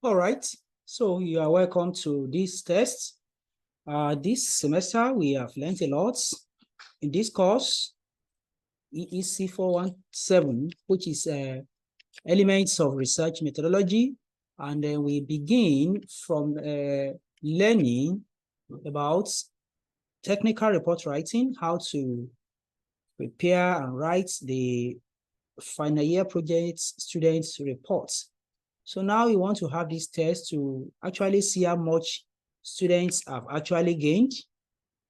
All right, so you are welcome to this test. This semester, we have learned a lot in this course, EEC 417, which is elements of research methodology. And then we begin from learning about technical report writing, how to prepare and write the final year project students reports. So now we want to have this test to actually see how much students have actually gained.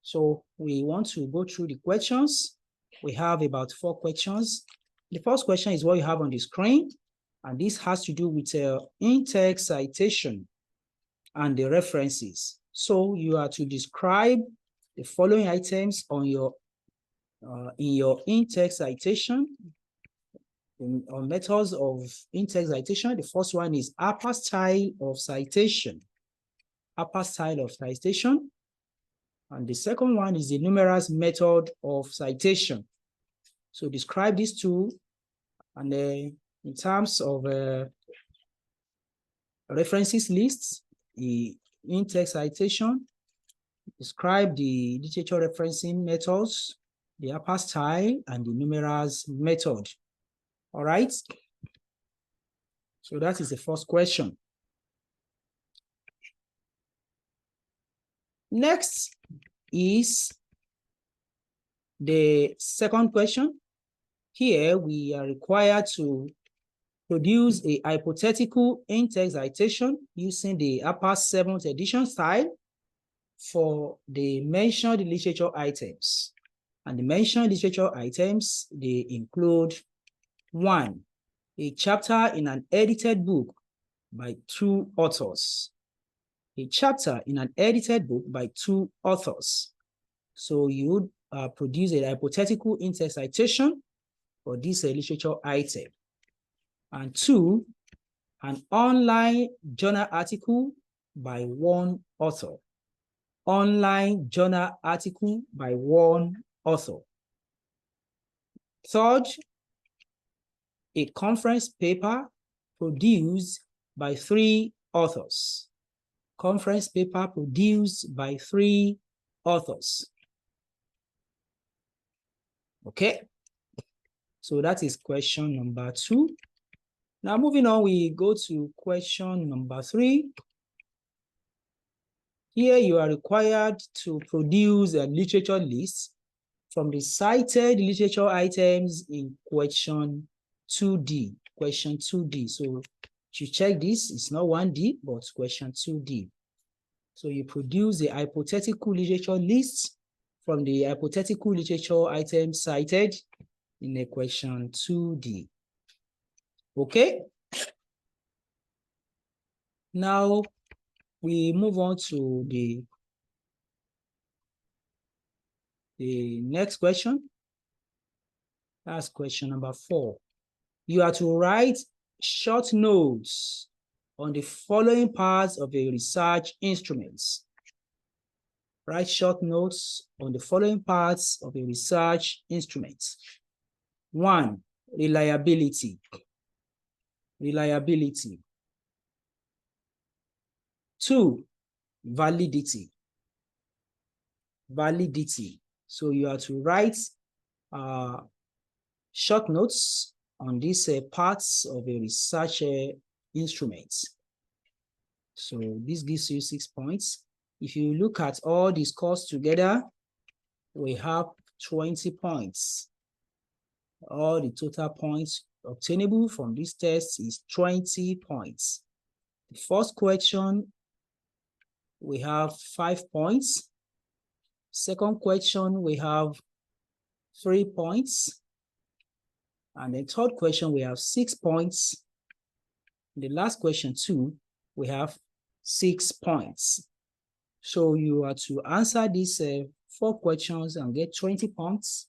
So we want to go through the questions. We have about 4 questions. The first question is what you have on the screen, and this has to do with in-text citation and the references. So you are to describe the following items on your in your in-text citation. On methods of in-text citation, the first one is upper style of citation. Upper style of citation. And the second one is the numerals method of citation. So describe these two. And in terms of references lists, the in-text citation, describe the literature referencing methods, the upper style, and the numerals method. All right. So that is the first question. Next is the second question. Here we are required to produce a hypothetical in-text citation using the upper 7th edition style for the mentioned literature items. And the mentioned literature items, they include 1, a chapter in an edited book by 2 authors. A chapter in an edited book by 2 authors. So you would produce a hypothetical in-text citation for this literature item. And 2, an online journal article by 1 author. Online journal article by 1 author. 3rd, a conference paper produced by 3 authors. Conference paper produced by 3 authors. Okay, so that is question number 2. Now moving on, we go to question number 3. Here you are required to produce a literature list from the cited literature items in question 2D. Question 2D. So to check this, it's not 1D, but question 2D. So you produce a hypothetical literature list from the hypothetical literature items cited in a question 2D. Okay. Now we move on to the next question. That's question number 4. You are to write short notes on the following parts of a research instrument. Write short notes on the following parts of a research instrument. 1, reliability. Reliability. 2, validity. Validity. So you are to write short notes on these parts of a research instrument. So this gives you 6 points. If you look at all the scores together, we have 20 points. All the total points obtainable from this test is 20 points. The first question, we have 5 points. Second question, we have 3 points. And the third question, we have 6 points. The last question, 2, we have 6 points. So you are to answer these 4 questions and get 20 points,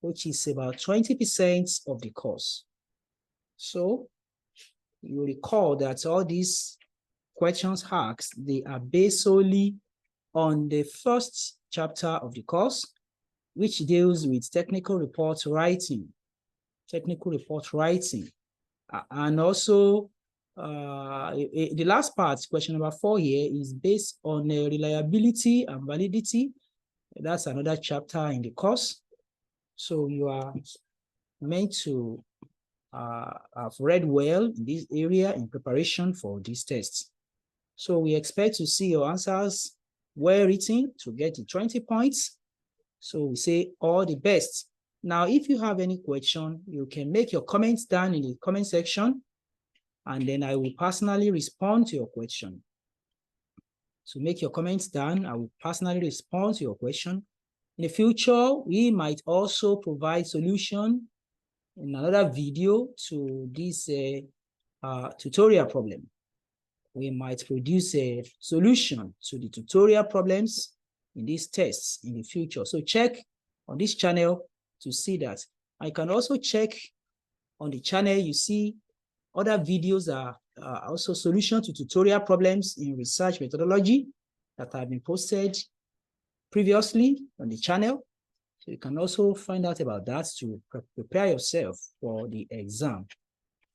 which is about 20% of the course. So you recall that all these questions asked, they are based solely on the first chapter of the course, which deals with technical report writing. Technical report writing. And also the last part, question number 4 here, is based on reliability and validity. That's another chapter in the course. So you are meant to have read well in this area in preparation for these tests. So we expect to see your answers well written to get to 20 points. So we say all the best. Now, if you have any question, you can make your comments down in the comment section, and then I will personally respond to your question. So make your comments down. I will personally respond to your question. In the future, we might also provide solution in another video to this tutorial problem. We might produce a solution to the tutorial problems in these tests in the future. So check on this channel to see that. I can also check on the channel, you see other videos are also solution to tutorial problems in research methodology that have been posted previously on the channel. So you can also find out about that to prepare yourself for the exam.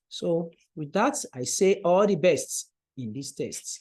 So with that, I say all the best in these tests.